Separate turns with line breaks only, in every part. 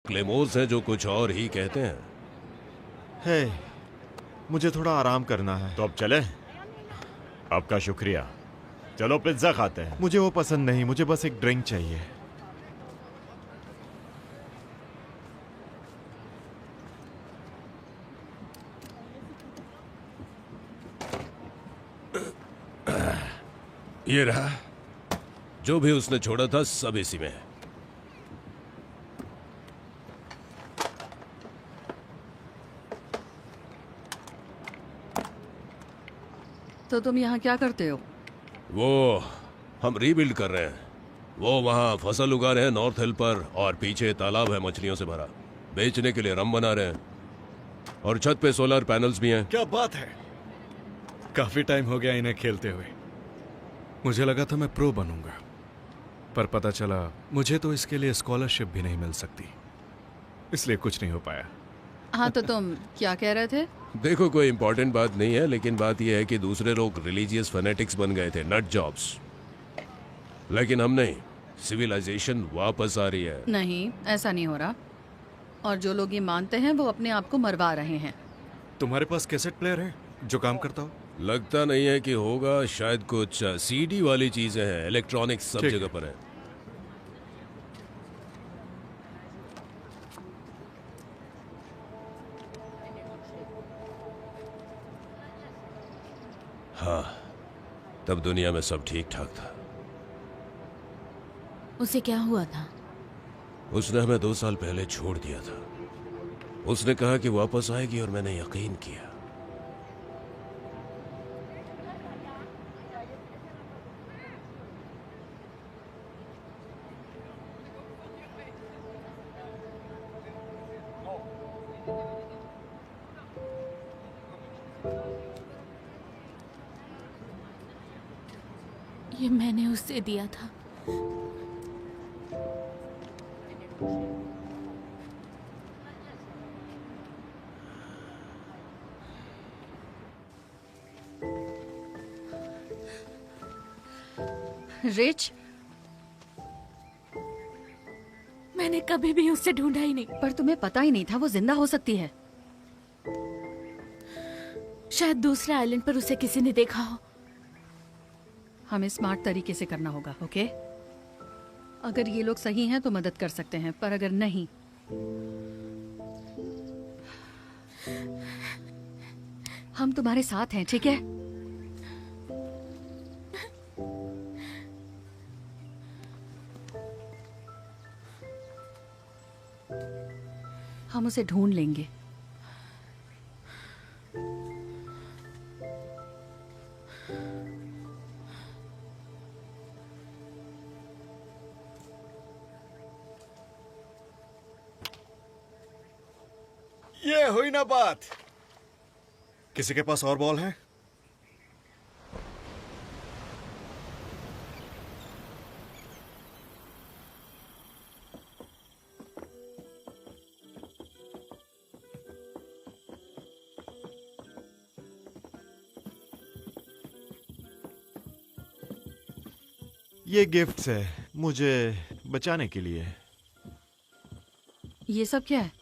क्लेमोर्स हैं जो कुछ और ही कहते हैं।
हे, मुझे थोड़ा आराम करना है।
तो अब चले? आपका शुक्रिया। चलो पिज्जा खाते हैं।
मुझे वो पसंद नहीं, मुझे बस एक ड्रिंक चाहिए।
ये रहा, जो भी उसने छोड़ा था सब इसी में है।
तो तुम यहाँ क्या करते हो?
वो हम रीबिल्ड कर रहे हैं। वो वहाँ फसल उगा रहे हैं नॉर्थ हिल पर, और पीछे तालाब है मछलियों से भरा। बेचने के लिए रम बना रहे हैं, और छत पे सोलर पैनल्स भी हैं।
क्या बात है! काफी टाइम हो गया इन्हें खेलते हुए। मुझे लगा था मैं प्रो बनूंगा, पर पता चला मुझे तो इसके लिए स्कॉलरशिप भी नहीं मिल सकती, इसलिए कुछ नहीं हो पाया।
हाँ, तो तुम क्या कह रहे थे?
देखो, कोई इंपॉर्टेंट बात नहीं है, लेकिन बात यह है कि दूसरे लोग रिलीजियस फैनेटिक्स बन गए थे, नट जॉब्स। लेकिन हम नहीं। सिविलाइजेशन वापस आ रही है।
नहीं, ऐसा नहीं हो रहा। और जो लोग ये मानते हैं वो अपने आप को मरवा रहे हैं।
तुम्हारे पास कैसेट प्लेयर है जो काम करता हो?
लगता नहीं है कि होगा। शायद कुछ सीडी वाली चीजें हैं। इलेक्ट्रॉनिक्स सब जगह पर है। हाँ, तब दुनिया में सब ठीक ठाक था।
उसे क्या हुआ था?
उसने हमें 2 साल पहले छोड़ दिया था। उसने कहा कि वापस आएगी और मैंने यकीन किया।
ये मैंने उसे दिया था।
रिच,
मैंने कभी भी उसे ढूंढा ही नहीं।
पर तुम्हें पता ही नहीं था वो जिंदा हो सकती है।
शायद दूसरे आइलैंड पर उसे किसी ने देखा हो।
हमें स्मार्ट तरीके से करना होगा, ओके? अगर ये लोग सही हैं तो मदद कर सकते हैं, पर अगर नहीं, हम तुम्हारे साथ हैं, ठीक है? हम उसे ढूंढ लेंगे।
ये हुई ना बात। किसी के पास और बॉल है?
ये गिफ्ट्स है मुझे बचाने के लिए।
ये सब क्या है?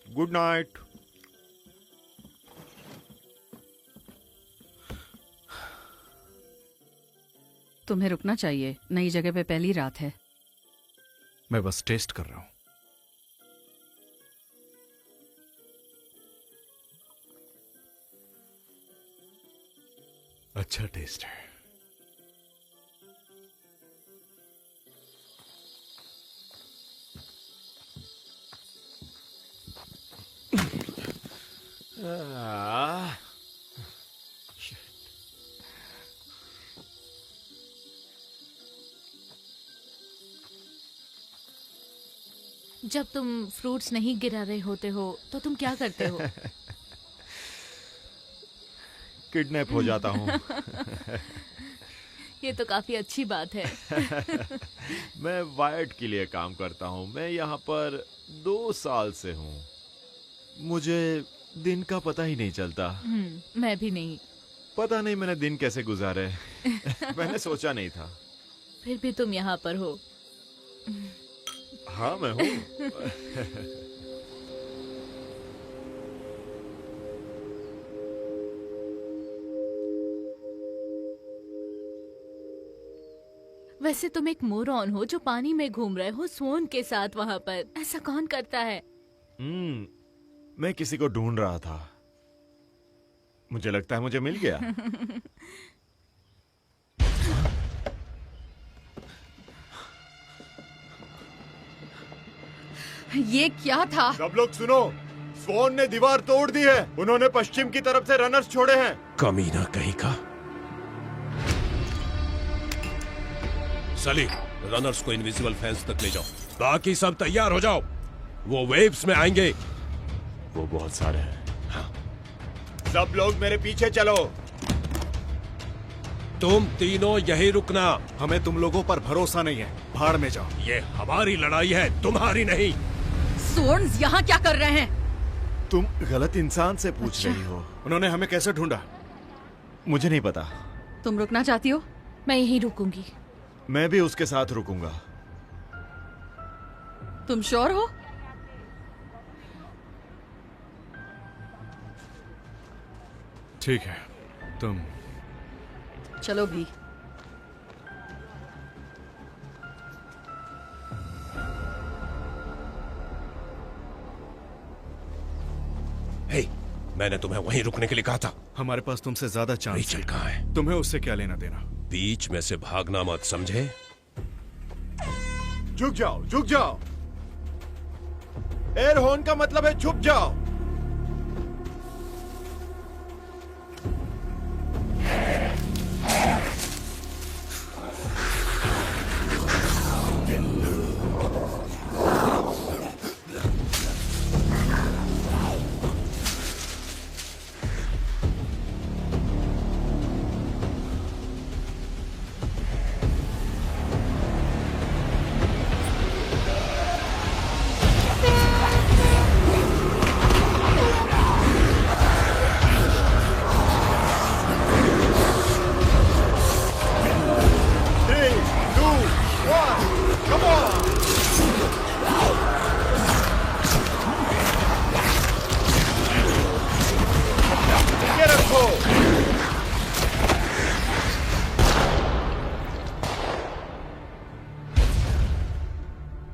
Good night.
तुम्हें रुकना चाहिए, नई जगह पे पहली रात है।
मैं बस टेस्ट कर रहा हूं। अच्छा टेस्ट है।
जब तुम फ्रूट्स नहीं गिरा रहे होते हो तो तुम क्या करते हो?
किडनैप हो जाता हूँ।
ये तो काफी अच्छी बात है।
मैं वायर्ड के लिए काम करता हूँ। मैं यहाँ पर 2 साल से हूँ। मुझे दिन का पता ही नहीं चलता।
मैं भी नहीं।
पता नहीं मैंने दिन कैसे गुजारे। मैंने सोचा नहीं था।
फिर भी तुम यहाँ पर हो।
हाँ मैं हूँ।
वैसे तुम एक मोरॉन हो जो पानी में घूम रहे हो स्वॉन के साथ वहाँ पर। ऐसा कौन करता है?
मैं किसी को ढूंढ रहा था। मुझे लगता है मुझे मिल गया।
ये क्या था?
सब लोग सुनो, स्वॉन ने दीवार तोड़ दी है। उन्होंने पश्चिम की तरफ से रनर्स छोड़े हैं।
कमीना कहीं का। सली, रनर्स को इनविजिबल फेंस तक ले जाओ। बाकी सब तैयार हो जाओ, वो वेव्स में आएंगे।
वो बहुत सारे हैं। हाँ। सब लोग मेरे पीछे चलो।
तुम तीनों यही रुकना।
हमें तुम लोगों पर भरोसा नहीं है, भाड़ में जाओ।
ये हमारी लड़ाई है, तुम्हारी नहीं।
स्वॉन्स यहाँ क्या कर रहे हैं?
तुम गलत इंसान से पूछ रही हो।
उन्होंने हमें कैसे ढूंढा?
मुझे नहीं पता।
तुम रुकना चाहती हो?
मैं यहीं रुकूंगी।
मैं भी उसके साथ रुकूंगा।
तुम श्योर हो?
ठीक है, तुम
चलो भी।
हे, मैंने तुम्हें वहीं रुकने के लिए कहा था।
हमारे पास तुमसे ज्यादा चांस
रीचल
है।
कहाँ है?
तुम्हें उससे क्या लेना देना?
बीच में से भागना मत, समझे?
झुक जाओ, झुक जाओ। एयर हॉर्न का मतलब है झुक जाओ।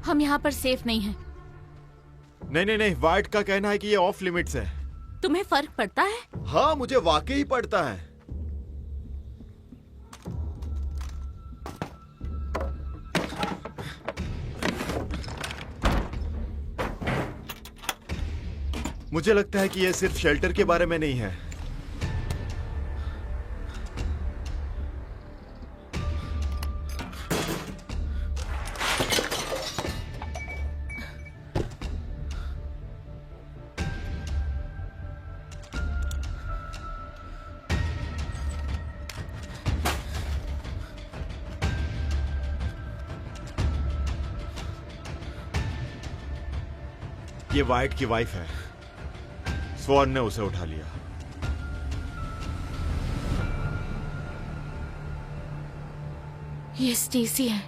हम यहाँ पर सेफ नहीं हैं।
नहीं नहीं नहीं, वाइट का कहना है कि ये ऑफ लिमिट्स है।
तुम्हें फर्क पड़ता है?
हाँ, मुझे वाकई पड़ता है। मुझे लगता है कि ये सिर्फ शेल्टर के बारे में नहीं है। ये वाइट की वाइफ है। स्वॉन ने उसे उठा लिया।
ये स्टेसी है।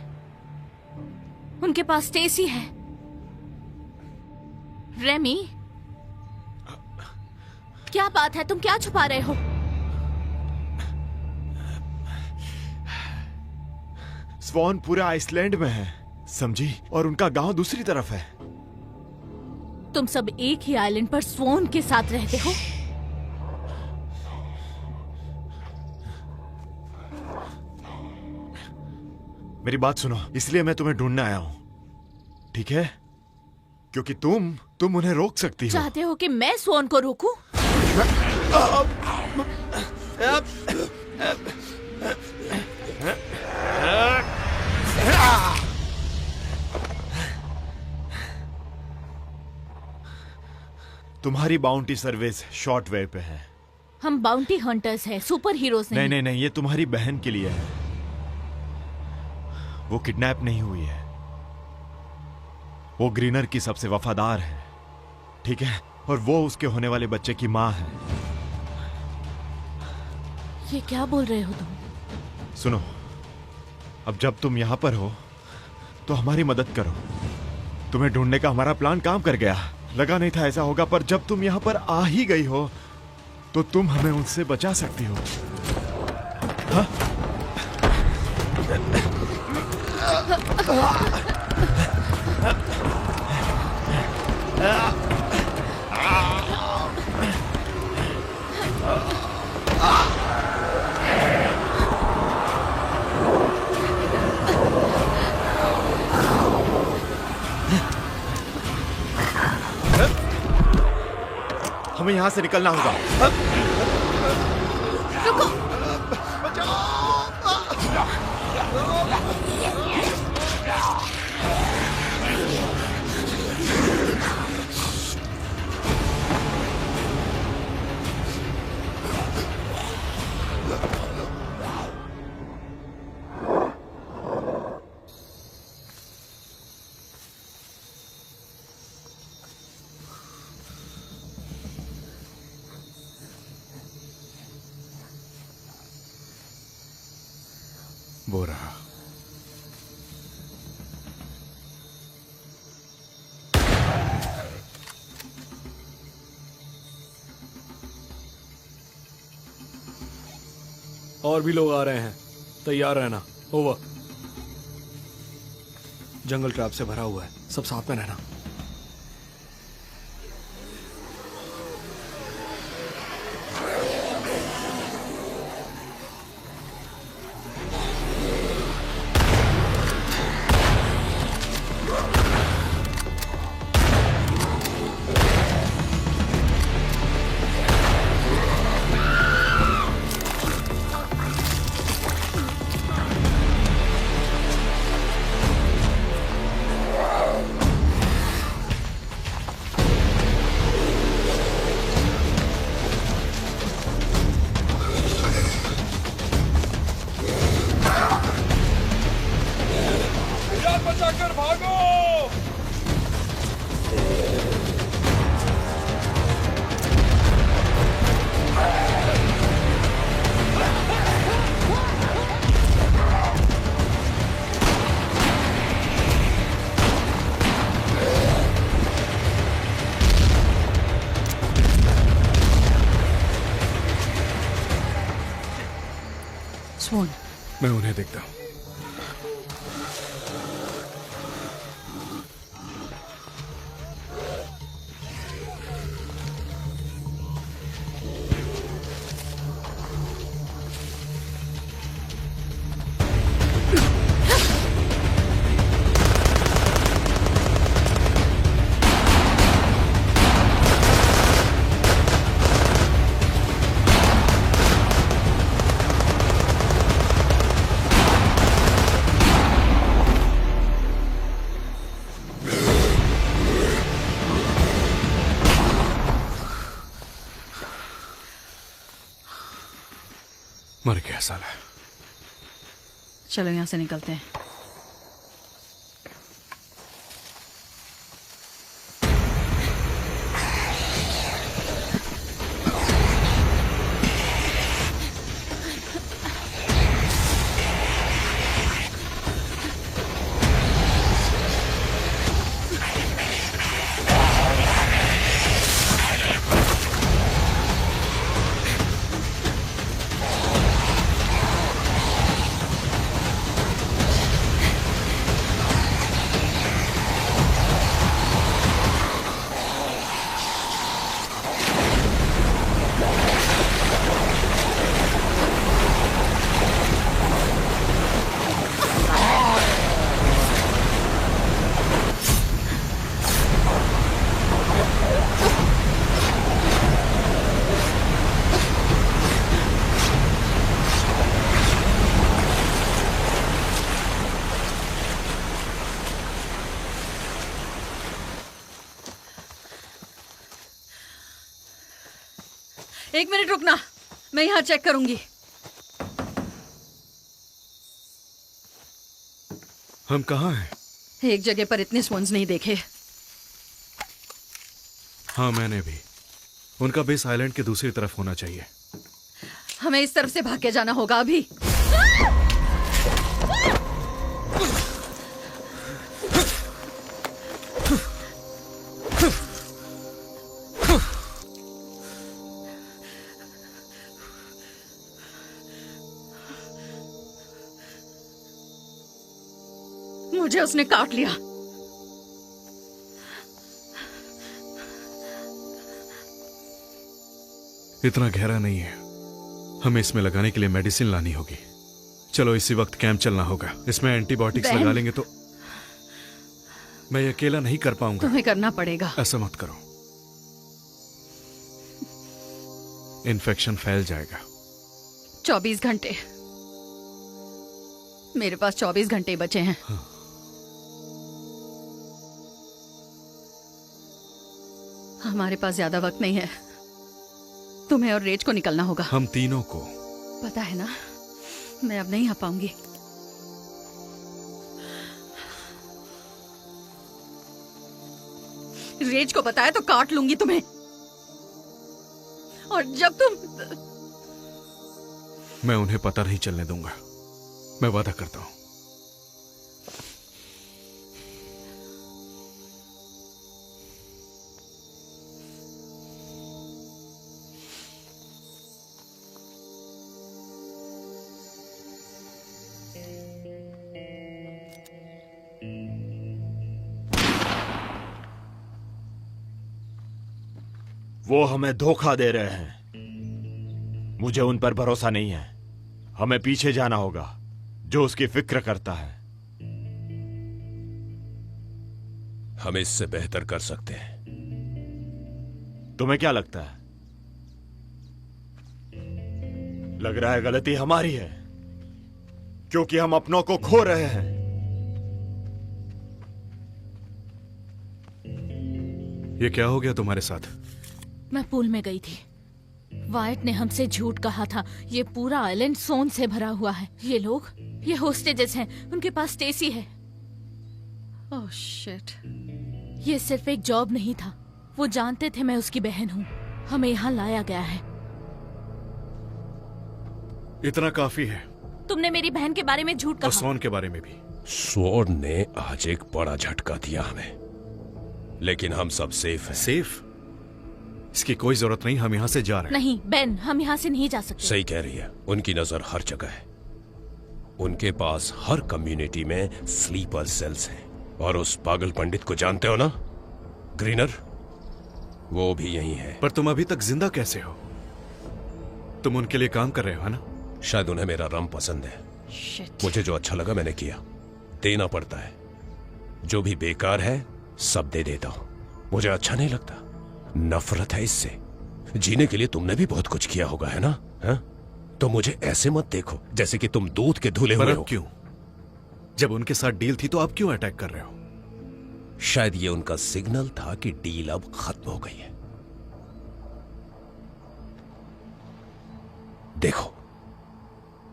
उनके पास स्टेसी है। रेमी, क्या बात है? तुम क्या छुपा रहे हो?
स्वॉन पूरे आइसलैंड में है, समझी? और उनका गांव दूसरी तरफ है।
तुम सब एक ही आइलैंड पर स्वॉन के साथ रहते हो?
मेरी बात सुनो, इसलिए मैं तुम्हें ढूंढने आया हूं, ठीक है? क्योंकि तुम उन्हें रोक सकती हो।
चाहते हो कि मैं स्वॉन को रोकूं?
तुम्हारी बाउंटी सर्विस शॉर्ट वेव पे है।
हम बाउंटी हंटर्स हैं, सुपर हीरोज नहीं।
नहीं नहीं नहीं, ये तुम्हारी बहन के लिए है। वो किडनैप नहीं हुई है। वो ग्रीनर की सबसे वफादार है, ठीक है? और वो उसके होने वाले बच्चे की माँ है।
ये क्या बोल रहे हो तुम?
सुनो, अब जब तुम यहाँ पर हो तो हमारी मदद करो। तुम्हें ढूंढने का हमारा प्लान काम कर गया। लगा नहीं था ऐसा होगा, पर जब तुम यहाँ पर आ ही गई हो तो तुम हमें उनसे बचा सकती हो। हाँ? हमें यहां से निकलना होगा।
वो रहा।
और भी लोग आ रहे हैं, तैयार रहना। ओवर। जंगल ट्रैप से भरा हुआ है, सब साथ में रहना।
स्वॉन,
मैं उन्हें देखता हूं। मर गया साला।
चलो यहाँ से निकलते हैं। एक मिनट रुकना, मैं यहाँ चेक करूंगी।
हम कहाँ हैं?
एक जगह पर इतने स्वॉन्स नहीं देखे।
हाँ, मैंने भी। उनका बेस आइलैंड के दूसरी तरफ होना चाहिए।
हमें इस तरफ से भाग के जाना होगा अभी। मुझे उसने काट लिया।
इतना गहरा नहीं है, हमें इसमें लगाने के लिए मेडिसिन लानी होगी। चलो इसी वक्त कैंप चलना होगा, इसमें एंटीबायोटिक्स
बहन।
लगा लेंगे तो। मैं ये अकेला नहीं कर पाऊंगा।
तुम्हें करना पड़ेगा।
ऐसा मत करो, इन्फेक्शन फैल जाएगा।
24 घंटे, मेरे पास 24 घंटे बचे हैं। हमारे पास ज्यादा वक्त नहीं है। तुम्हें और रेज को निकलना होगा।
हम तीनों को।
पता है ना, मैं अब नहीं आ पाऊंगी। रेज को बताया तो काट लूंगी तुम्हें। और जब तुम
मैं उन्हें पता नहीं चलने दूंगा, मैं वादा करता हूं।
वो हमें धोखा दे रहे हैं। मुझे उन पर भरोसा नहीं है। हमें पीछे जाना होगा, जो उसकी फिक्र करता है।
हम इससे बेहतर कर सकते हैं।
तुम्हें क्या लगता है? लग रहा है गलती हमारी है, क्योंकि हम अपनों को खो रहे हैं।
ये क्या हो गया तुम्हारे साथ?
मैं पूल में गई थी। वाइट ने हमसे झूठ कहा था। ये पूरा आइलैंड सोन से भरा हुआ है। ये लोग, ये होस्टेजेस हैं, उनके पास स्टेसी है।
Oh shit.
ये सिर्फ एक जॉब नहीं था, वो जानते थे मैं उसकी बहन हूँ। हमें यहाँ लाया गया है।
इतना काफी है।
तुमने मेरी बहन के बारे में झूठ
और
कहा।
सोन के बारे में भी।
स्वॉर्ड ने आज एक बड़ा झटका दिया हमें, लेकिन हम सब सेफ हैं।
सेफ? इसकी कोई जरूरत नहीं, हम यहां से जा रहे हैं।
नहीं बेन, हम यहाँ से नहीं जा सकते।
सही कह रही है, उनकी नजर हर जगह है। उनके पास हर कम्युनिटी में स्लीपर सेल्स हैं। और उस पागल पंडित को जानते हो ना, ग्रीनर, वो भी यही है।
पर तुम अभी तक जिंदा कैसे हो? तुम उनके लिए काम कर रहे हो, है ना?
शायद उन्हें मेरा रम पसंद है।
शिट।
मुझे जो अच्छा लगा मैंने किया। देना पड़ता है, जो भी बेकार है सब दे देता हूं। मुझे अच्छा नहीं लगता, नफरत है इससे। जीने के लिए तुमने भी बहुत कुछ किया होगा, है ना? हा? तो मुझे ऐसे मत देखो जैसे कि तुम दूध के धुले
पर
हुए
अब
हो।
क्यों? जब उनके साथ डील थी तो अब क्यों अटैक कर रहे हो?
शायद ये उनका सिग्नल था कि डील अब खत्म हो गई है। देखो,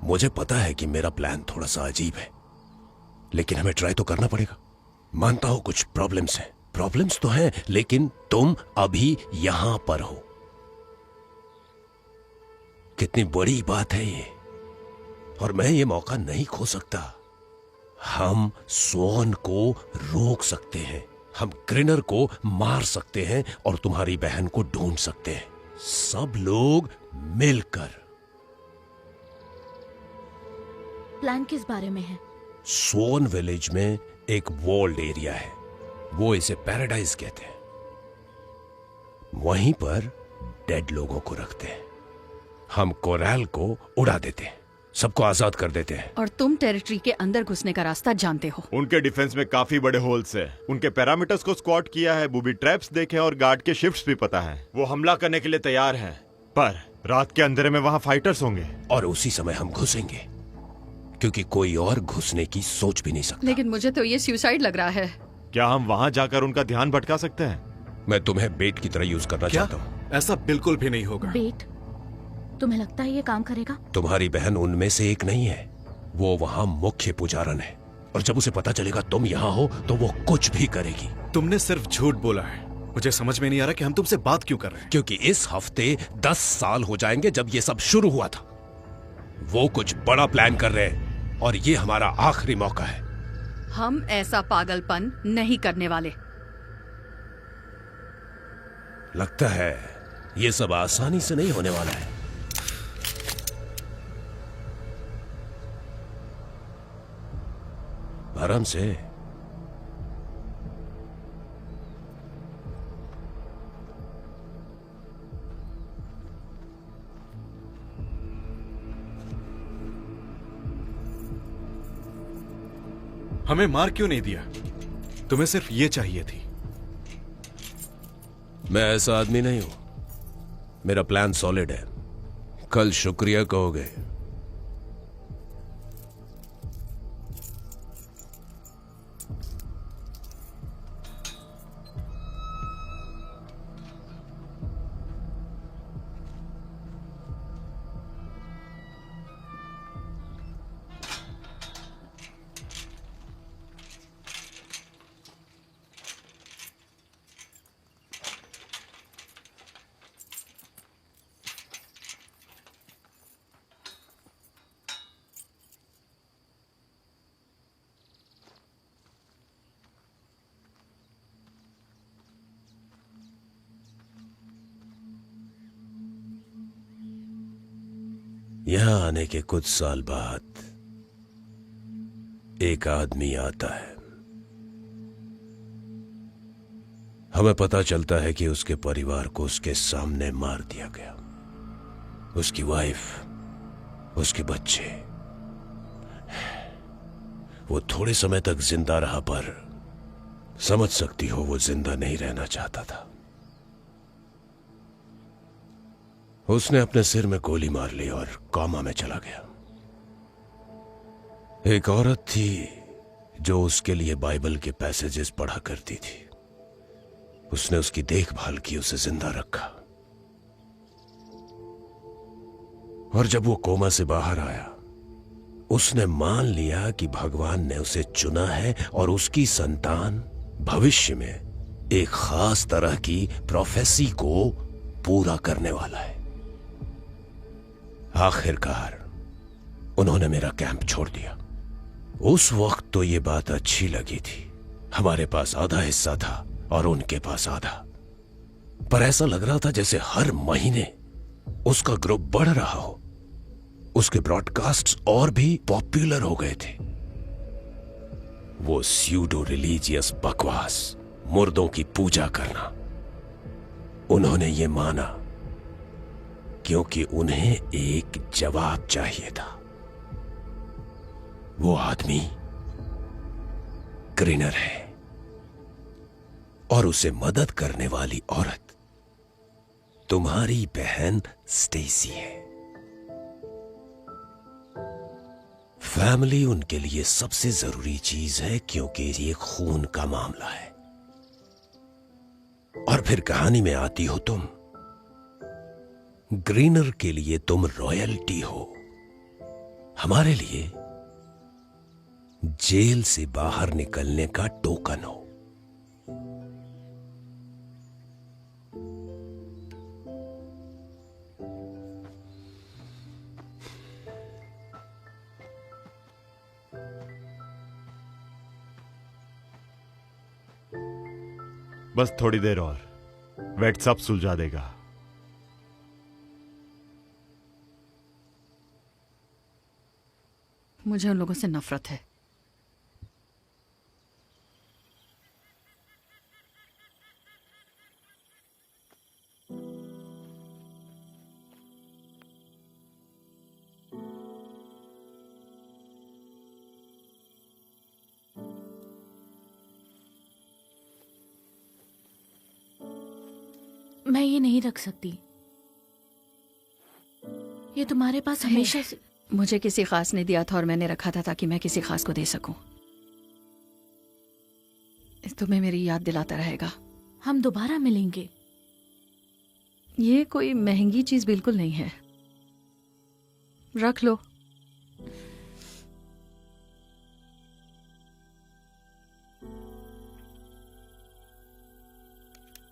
मुझे पता है कि मेरा प्लान थोड़ा सा अजीब है, लेकिन हमें ट्राई तो करना पड़ेगा। मानता हूं कुछ प्रॉब्लम्स हैं, प्रॉब्लम्स तो हैं, लेकिन तुम अभी यहां पर हो। कितनी बड़ी बात है ये, और मैं ये मौका नहीं खो सकता। हम स्वॉन को रोक सकते हैं, हम ग्रिनर को मार सकते हैं, और तुम्हारी बहन को ढूंढ सकते हैं, सब लोग मिलकर।
प्लान किस बारे में है?
स्वॉन विलेज में एक वॉल्ड एरिया है, वो इसे पैराडाइज कहते हैं। वहीं पर डेड लोगों को रखते हैं। हम कोरल को उड़ा देते हैं, सबको आजाद कर देते हैं।
और तुम टेरिटरी के अंदर घुसने का रास्ता जानते हो।
उनके डिफेंस में काफी बड़े होल्स है। उनके पैरामीटर्स को स्क्वाट किया है, बूबी ट्रैप्स देखे और गार्ड के शिफ्ट्स भी पता है। वो हमला करने के लिए तैयार हैं, पर रात के अंधेरे में वहां फाइटर्स होंगे।
और उसी समय हम घुसेंगे, क्योंकि कोई और घुसने की सोच भी नहीं सकता।
लेकिन मुझे तो ये सुसाइड लग रहा है।
क्या हम वहां जाकर उनका ध्यान भटका सकते हैं?
मैं तुम्हें बेट की तरह यूज करना
क्या?
चाहता हूं।
ऐसा बिल्कुल भी नहीं होगा।
बेट, तुम्हें लगता है ये काम करेगा?
तुम्हारी बहन उनमें से एक नहीं है, वो वहां मुख्य पुजारन है, और जब उसे पता चलेगा तुम यहाँ हो तो वो कुछ भी करेगी।
तुमने सिर्फ झूठ बोला है। मुझे समझ में नहीं आ रहा कि हम तुमसे बात क्यों कर रहे हैं।
क्योंकि इस हफ्ते 10 साल हो जाएंगे जब ये सब शुरू हुआ था। वो कुछ बड़ा प्लान कर रहे हैं, और ये हमारा आखिरी मौका है।
हम ऐसा पागलपन नहीं करने वाले।
लगता है ये सब आसानी से नहीं होने वाला है। आराम से,
हमें मार क्यों नहीं दिया? तुम्हें सिर्फ ये चाहिए थी।
मैं ऐसा आदमी नहीं हूं। मेरा प्लान सॉलिड है। कल शुक्रिया कहोगे। यहां आने के कुछ साल बाद एक आदमी आता है। हमें पता चलता है कि उसके परिवार को उसके सामने मार दिया गया। उसकी वाइफ, उसके बच्चे। वो थोड़े समय तक जिंदा रहा, पर समझ सकती हो वो जिंदा नहीं रहना चाहता था। उसने अपने सिर में गोली मार ली और कोमा में चला गया। एक औरत थी जो उसके लिए बाइबल के पैसेजेस पढ़ा करती थी। उसने उसकी देखभाल की, उसे जिंदा रखा। और जब वो कोमा से बाहर आया, उसने मान लिया कि भगवान ने उसे चुना है और उसकी संतान भविष्य में एक खास तरह की प्रोफेसी को पूरा करने वाला है। आखिरकार उन्होंने मेरा कैंप छोड़ दिया। उस वक्त तो ये बात अच्छी लगी थी। हमारे पास आधा हिस्सा था और उनके पास आधा। पर ऐसा लग रहा था जैसे हर महीने उसका ग्रुप बढ़ रहा हो। उसके ब्रॉडकास्ट्स और भी पॉपुलर हो गए थे। वो स्यूडो रिलीजियस बकवास, मुर्दों की पूजा करना, उन्होंने ये माना क्योंकि उन्हें एक जवाब चाहिए था। वो आदमी ग्रीनर है और उसे मदद करने वाली औरत तुम्हारी बहन स्टेसी है। फैमिली उनके लिए सबसे जरूरी चीज है क्योंकि ये खून का मामला है। और फिर कहानी में आती हो तुम। ग्रीनर के लिए तुम रॉयल्टी हो, हमारे लिए जेल से बाहर निकलने का टोकन हो।
बस थोड़ी देर और, वेट सब सुलझा देगा।
मुझे उन लोगों से नफरत है।
मैं ये नहीं रख सकती। ये तुम्हारे पास हमेशा से।
मुझे किसी खास ने दिया था और मैंने रखा था ताकि मैं किसी खास को दे सकूं। तुम्हें मेरी याद दिलाता रहेगा।
हम दोबारा मिलेंगे।
ये कोई महंगी चीज बिल्कुल नहीं है। रख लो।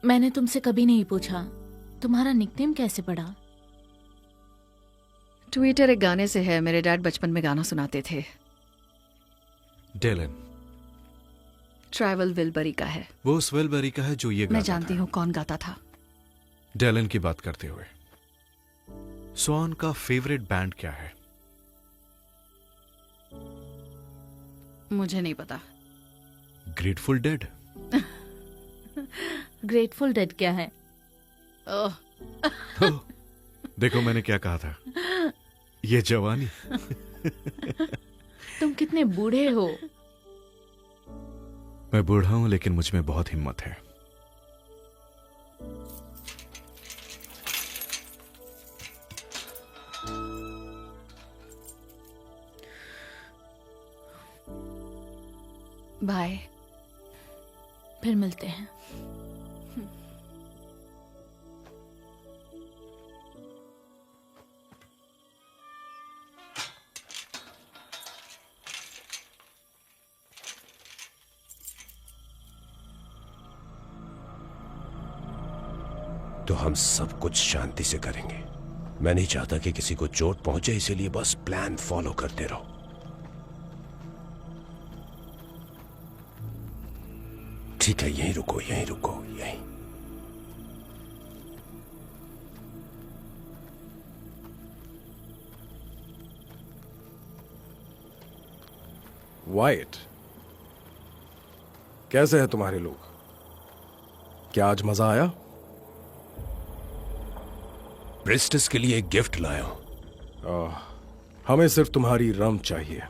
मैंने तुमसे कभी नहीं पूछा तुम्हारा निकनेम कैसे पड़ा।
ट्विटर एक गाने से है। मेरे डैड बचपन में गाना सुनाते थे।
डेलन।
ट्रैवल विलबरी का है।
वो उस विलबरी का है जो ये गाता
मैं जानती
था।
हूँ कौन गाता था।
डेलन की बात करते हुए, स्वान का फेवरेट बैंड क्या है?
मुझे नहीं पता।
Grateful dead.
ग्रेटफुल डेड क्या है?
ओह,
देखो मैंने क्या कहा था। ये जवानी।
तुम कितने बूढ़े हो।
मैं बूढ़ा हूं लेकिन मुझ में बहुत हिम्मत है।
बाय।
फिर मिलते हैं।
तो हम सब कुछ शांति से करेंगे। मैं नहीं चाहता कि किसी को चोट पहुंचे, इसीलिए बस प्लान फॉलो करते रहो। ठीक है, यहीं रुको, यहीं रुको, यहीं।
वाइट, कैसे हैं तुम्हारे लोग? क्या आज मजा आया?
प्रिस्टेस के लिए एक गिफ्ट लाया हूं।
हमें सिर्फ तुम्हारी रम चाहिए।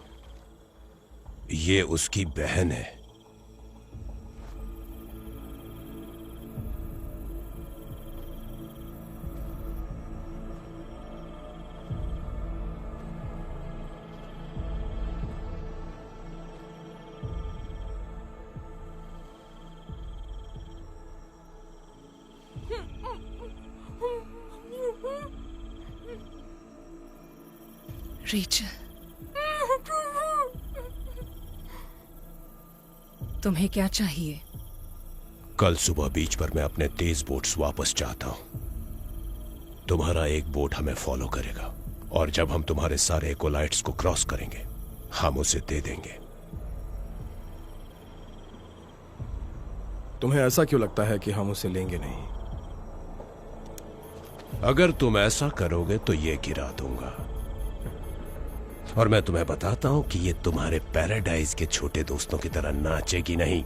ये उसकी बहन है।
रेचल, तुम्हें क्या चाहिए?
कल सुबह बीच पर मैं अपने तेज बोट्स वापस चाहता हूं। तुम्हारा एक बोट हमें फॉलो करेगा और जब हम तुम्हारे सारे एकोलाइट्स को क्रॉस करेंगे हम उसे दे देंगे।
तुम्हें ऐसा क्यों लगता है कि हम उसे लेंगे नहीं?
अगर तुम ऐसा करोगे तो ये गिरा दूंगा। और मैं तुम्हें बताता हूं कि ये तुम्हारे पैराडाइज के छोटे दोस्तों की तरह नाचेगी नहीं।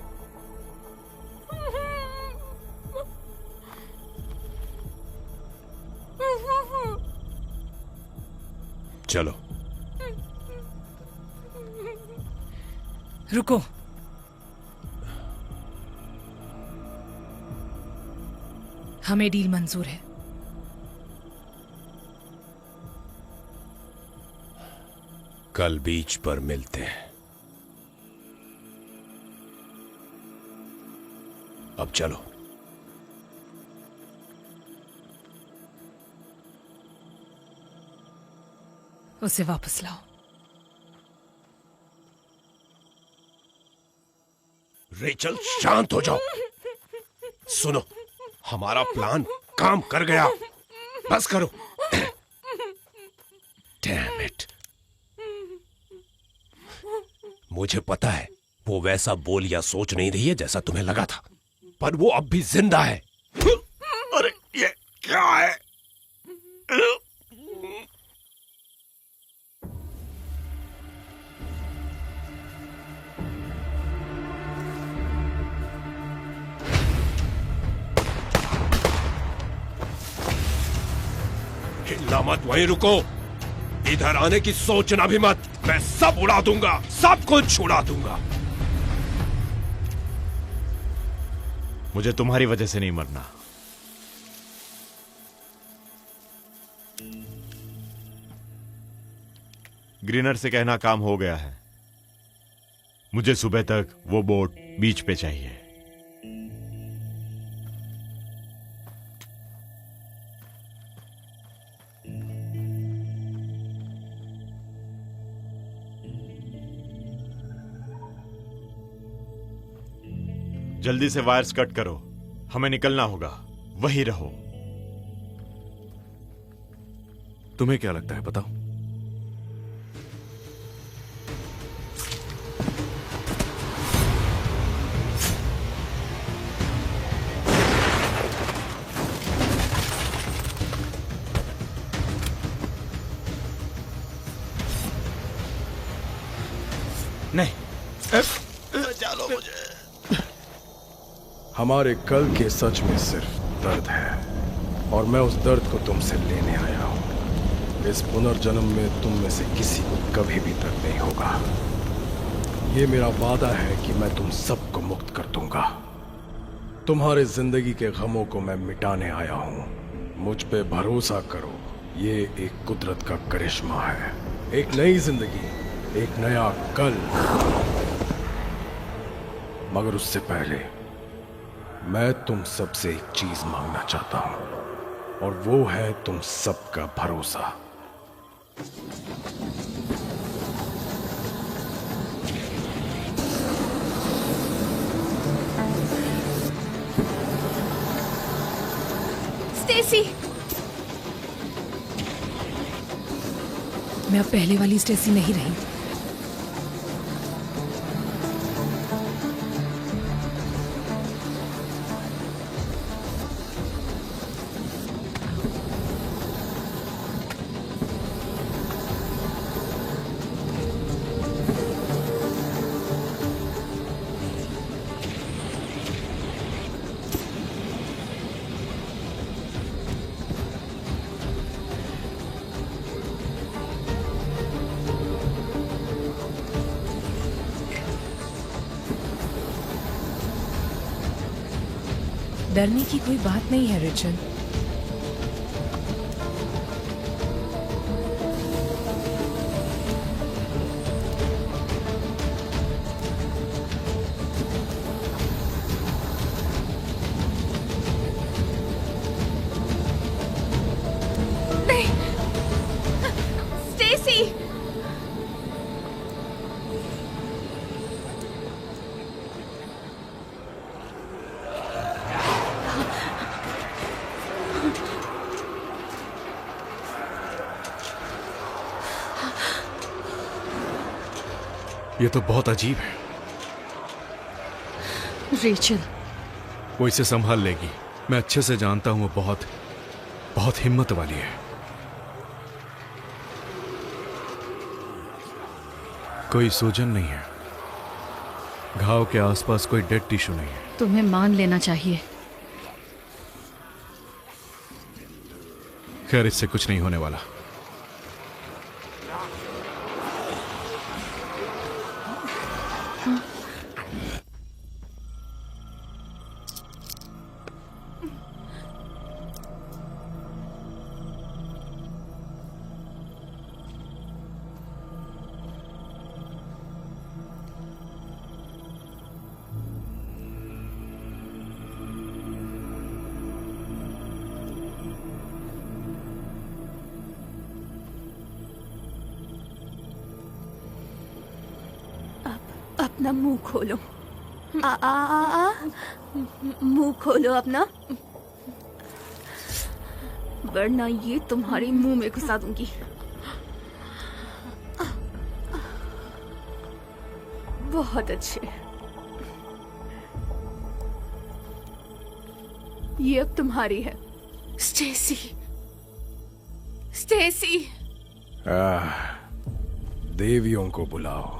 चलो।
रुको। हमें डील मंजूर है।
कल बीच पर मिलते हैं। अब चलो।
उसे वापस लाओ।
रेचल, शांत हो जाओ। सुनो, हमारा प्लान काम कर गया। बस करो। Damn it. मुझे पता है वो वैसा बोल या सोच नहीं रही है जैसा तुम्हें लगा था, पर वो अब भी जिंदा है। अरे ये क्या है? हिलना मत, वहीं रुको। इधर आने की सोचना भी मत। मैं सब उड़ा दूंगा, सब कुछ उड़ा दूंगा।
मुझे तुम्हारी वजह से नहीं मरना। ग्रीनर से कहना काम हो गया है। मुझे सुबह तक वो बोट बीच पे चाहिए। जल्दी से वायर्स कट करो, हमें निकलना होगा। वहीं रहो।
तुम्हें क्या लगता है, बताओ?
नहीं, बचा लो मुझे।
हमारे कल के सच में सिर्फ दर्द है और मैं उस दर्द को तुमसे लेने आया हूं। इस पुनर्जन्म में तुम में से किसी को कभी भी दर्द नहीं होगा। ये मेरा वादा है कि मैं तुम सबको मुक्त कर दूंगा। तुम्हारे जिंदगी के गमों को मैं मिटाने आया हूं। मुझ पे भरोसा करो, ये एक कुदरत का करिश्मा है। एक नई जिंदगी, एक नया कल। मगर उससे पहले मैं तुम सबसे एक चीज मांगना चाहता हूं, और वो है तुम सबका भरोसा।
स्टेसी,
मैं अब पहले वाली स्टेसी नहीं रही। डरने की कोई बात नहीं है रिचल।
नहीं, स्टेसी।
ये तो बहुत अजीब है।
रेचल,
वो इसे संभाल लेगी। मैं अच्छे से जानता हूं वो बहुत बहुत हिम्मत वाली है। कोई सूजन नहीं है, घाव के आसपास कोई डेड टिश्यू नहीं है।
तुम्हें मान लेना चाहिए।
खैर, इससे कुछ नहीं होने वाला।
अपना मुंह खोलो। आ आ आ आ मुंह खोलो अपना, वरना ये तुम्हारे मुंह में घुसा दूंगी। बहुत अच्छे, ये अब तुम्हारी है। Stacy, Stacy.
देवियों को बुलाओ।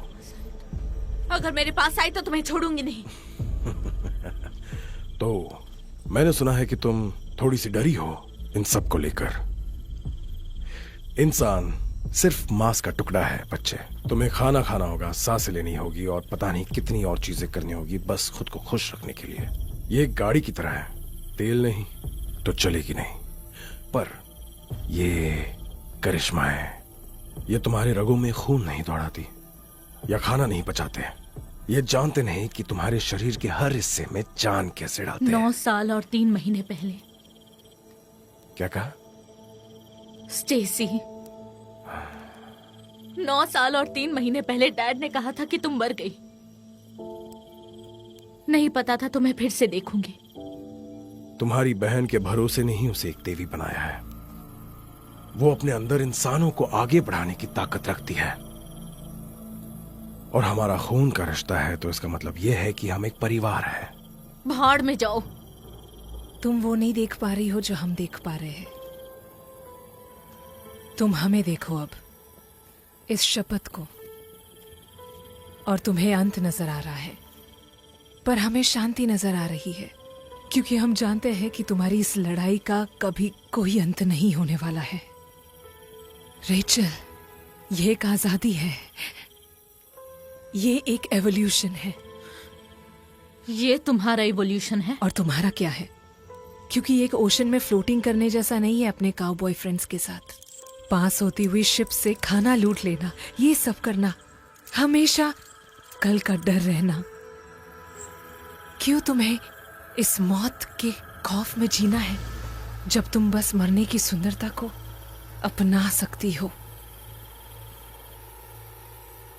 अगर मेरे पास आई तो तुम्हें छोड़ूंगी नहीं।
तो मैंने सुना है कि तुम थोड़ी सी डरी हो इन सब को लेकर। इंसान सिर्फ मांस का टुकड़ा है बच्चे। तुम्हें खाना खाना होगा, सांसें लेनी होगी और पता नहीं कितनी और चीजें करनी होगी, बस खुद को खुश रखने के लिए। ये एक गाड़ी की तरह है, तेल नहीं तो चलेगी नहीं। पर ये करिश्मा है, ये तुम्हारे रगों में खून नहीं दौड़ाती या खाना नहीं पचाते। ये जानते नहीं कि तुम्हारे शरीर के हर हिस्से में जान कैसे डालते हैं।
9 साल और 3 महीने पहले।
क्या कहा?
स्टेसी, 9 साल और 3 महीने पहले डैड ने कहा था कि तुम मर गई। नहीं पता था तुम्हें फिर से देखूंगी।
तुम्हारी बहन के भरोसे ने ही उसे एक देवी बनाया है। वो अपने अंदर इंसानों को आगे बढ़ाने की ताकत रखती है। और हमारा खून का रिश्ता है, तो इसका मतलब यह है कि हम एक परिवार है।
भाड़ में जाओ।
तुम वो नहीं देख पा रही हो जो हम देख पा रहे हैं। तुम हमें देखो अब, इस शपथ को, और तुम्हें अंत नजर आ रहा है, पर हमें शांति नजर आ रही है, क्योंकि हम जानते हैं कि तुम्हारी इस लड़ाई का कभी कोई अंत नहीं होने वाला है। रेचल, ये एक आजादी है, ये एक एवोल्यूशन है।
ये तुम्हारा इवोल्यूशन है?
और तुम्हारा क्या है? क्योंकि ये एक ओशन में फ्लोटिंग करने जैसा नहीं है अपने काउबॉय फ्रेंड्स के साथ। पास होती हुई शिप से खाना लूट लेना, ये सब करना, हमेशा कल का डर रहना। क्यों तुम्हें इस मौत के खौफ में जीना है जब तुम बस मरने की सुंदरता को अपना सकती हो?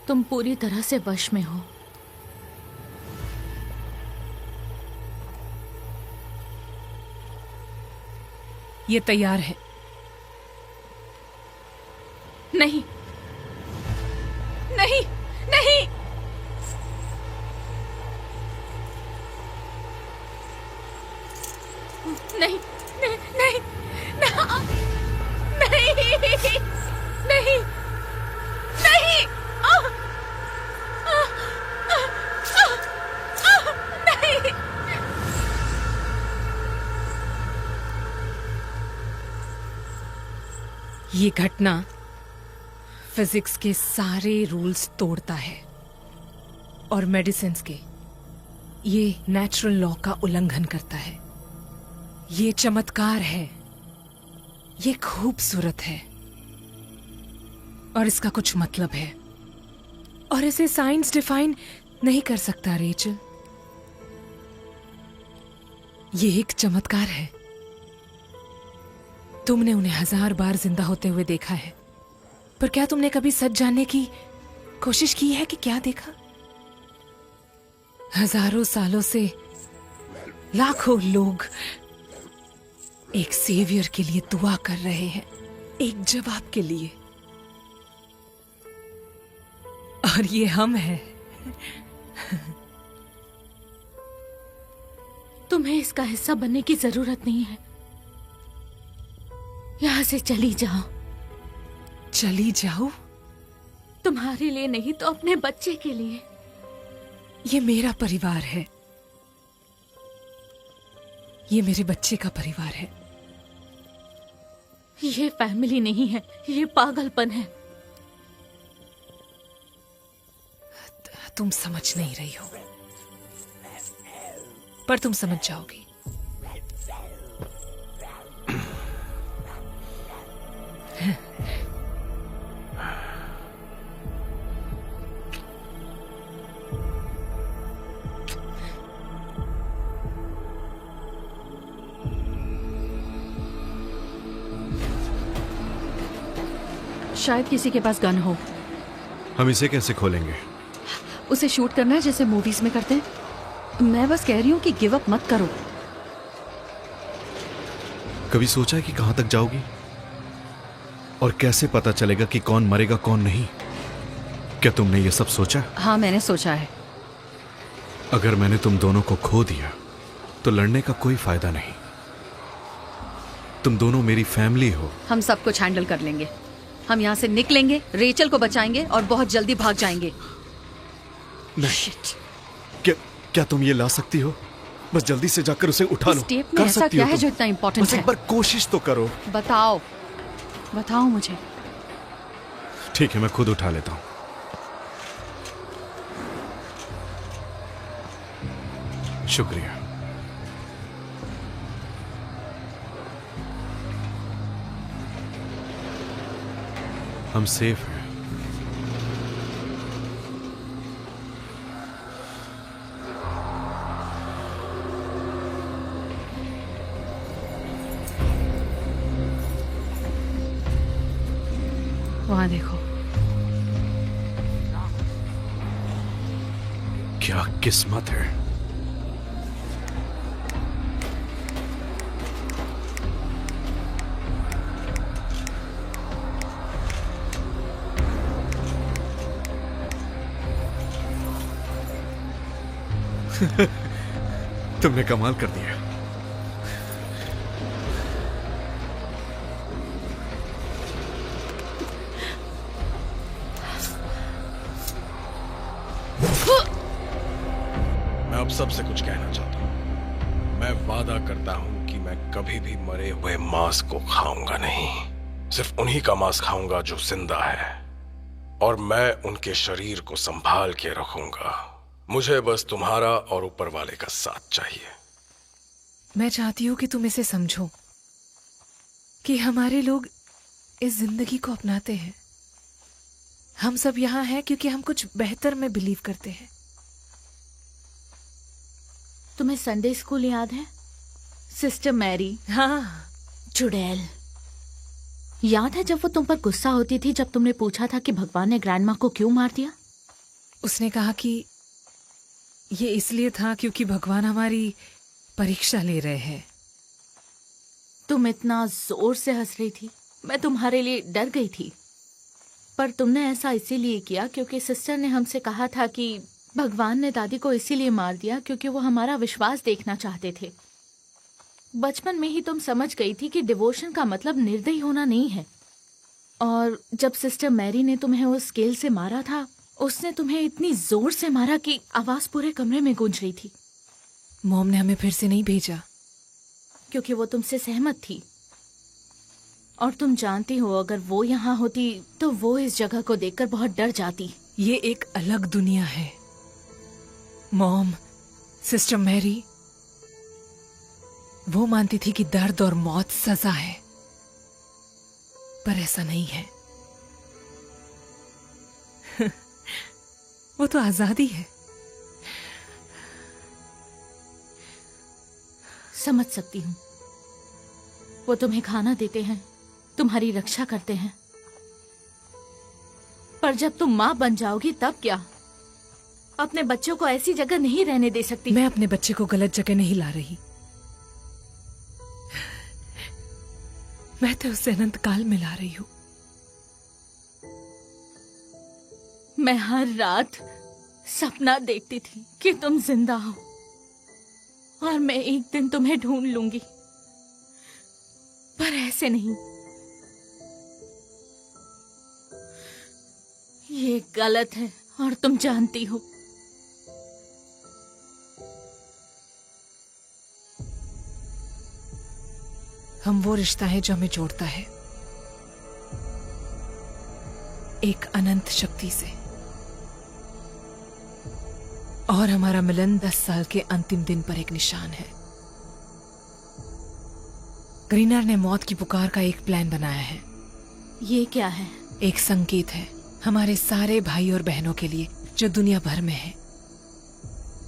तुम पूरी तरह से वश में हो।
ये तैयार है।
नहीं नहीं नहीं, नहीं नहीं नहीं नहीं नहीं नहीं, नहीं।
ये घटना फिजिक्स के सारे रूल्स तोड़ता है और मेडिसिन्स के ये नेचुरल लॉ का उल्लंघन करता है। ये चमत्कार है, ये खूबसूरत है और इसका कुछ मतलब है और इसे साइंस डिफाइन नहीं कर सकता रेचल। ये एक चमत्कार है। तुमने उन्हें 1000 बार जिंदा होते हुए देखा है, पर क्या तुमने कभी सच जानने की कोशिश की है कि क्या देखा? हजारों सालों से लाखों लोग एक सेवियर के लिए दुआ कर रहे हैं, एक जवाब के लिए, और ये हम हैं।
तुम्हें इसका हिस्सा बनने की जरूरत नहीं है। यहां से चली जाओ।
चली जाओ?
तुम्हारे लिए नहीं तो अपने बच्चे के लिए।
ये मेरा परिवार है, ये मेरे बच्चे का परिवार है।
ये फैमिली नहीं है, ये पागलपन है।
तुम समझ नहीं रही हो, पर तुम समझ जाओगी।
शायद किसी के पास गन हो।
हम इसे कैसे खोलेंगे?
उसे शूट करना है जैसे मूवीज में करते हैं। मैं बस कह रही हूँ कि गिव अप मत करो।
कभी सोचा है कि कहां तक जाओगी? और कैसे पता चलेगा कि कौन मरेगा कौन नहीं? क्या तुमने ये सब सोचा?
हाँ, मैंने सोचा है।
अगर मैंने तुम दोनों को खो दिया तो लड़ने का कोई फायदा नहीं। तुम दोनों मेरी फैमिली हो।
हम सब कुछ हैंडल कर लेंगे। हम यहाँ से निकलेंगे, रेचल को बचाएंगे और बहुत जल्दी भाग जाएंगे।
नहीं। क्या तुम ये ला सकती हो? बस जल्दी से जाकर उसे उठा लो।
इस टेप में ऐसा क्या है जो इतना इम्पोर्टेंट
बस
है?
एक बार कोशिश तो करो।
बताओ मुझे।
ठीक है, मैं खुद उठा लेता हूं। शुक्रिया। हम सेफ हैं।
वहां देखो।
क्या किस्मत है। तुमने कमाल कर दिया। मैं अब सबसे कुछ कहना चाहता हूं। मैं वादा करता हूं कि मैं कभी भी मरे हुए मांस को खाऊंगा नहीं। सिर्फ उन्हीं का मांस खाऊंगा जो जिंदा है।
और मैं उनके शरीर को संभाल के रखूंगा। मुझे बस तुम्हारा और ऊपर वाले का साथ चाहिए।
मैं चाहती हूं कि तुम इसे समझो कि हमारे लोग इस जिंदगी को अपनाते हैं। हम सब यहाँ हैं क्योंकि हम कुछ बेहतर में बिलीव करते हैं।
तुम्हें संडे स्कूल याद है? Sister Mary.
हाँ।
चुड़ैल। याद है जब वो तुम पर गुस्सा होती थी जब तुमने पूछा था कि भगवान ने ग्रैंडमा को क्यों मार दिया?
उसने कहा कि ये इसलिए था क्योंकि भगवान हमारी परीक्षा ले रहे हैं।
तुम इतना जोर से हंस रही थी, मैं तुम्हारे लिए डर गई थी। पर तुमने ऐसा इसीलिए किया क्योंकि सिस्टर ने हमसे कहा था कि भगवान ने दादी को इसीलिए मार दिया क्योंकि वो हमारा विश्वास देखना चाहते थे। बचपन में ही तुम समझ गई थी कि डिवोशन का मतलब निर्दयी होना नहीं है। और जब सिस्टर मैरी ने तुम्हें उस स्केल से मारा था, उसने तुम्हें इतनी जोर से मारा कि आवाज पूरे कमरे में गूंज रही थी।
मॉम ने हमें फिर से नहीं भेजा
क्योंकि वो तुमसे सहमत थी। और तुम जानती हो अगर वो यहाँ होती तो वो इस जगह को देखकर बहुत डर जाती।
ये एक अलग दुनिया है मॉम। सिस्टर मैरी वो मानती थी कि दर्द और मौत सजा है, पर ऐसा नहीं है। वो तो आजादी है।
समझ सकती हूँ। वो तुम्हें खाना देते हैं, तुम्हारी रक्षा करते हैं, पर जब तुम माँ बन जाओगी तब क्या? अपने बच्चों को ऐसी जगह नहीं रहने दे सकती।
मैं अपने बच्चे को गलत जगह नहीं ला रही। मैं तो उसे अनंत काल में ला रही हूँ।
मैं हर रात सपना देखती थी कि तुम जिंदा हो और मैं एक दिन तुम्हें ढूंढ लूंगी, पर ऐसे नहीं। ये गलत है और तुम जानती हो।
हम वो रिश्ता है जो हमें जोड़ता है एक अनंत शक्ति से, और हमारा मिलन 10 साल के अंतिम दिन पर एक निशान है। ग्रीनर ने मौत की पुकार का एक प्लान बनाया है।
ये क्या है?
एक संकेत है हमारे सारे भाई और बहनों के लिए जो दुनिया भर में है,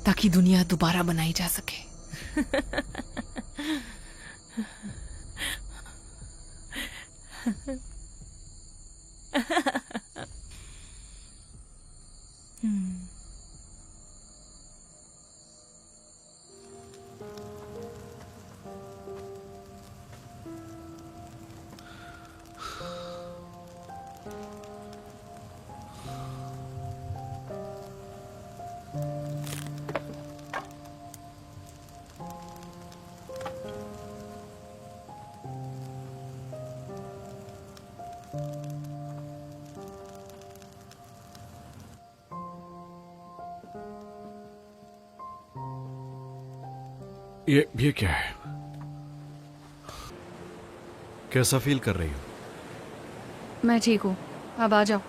ताकि दुनिया दोबारा बनाई जा सके।
ये क्या है? कैसा फील कर रही हो?
मैं ठीक हूँ, अब आ जाओ।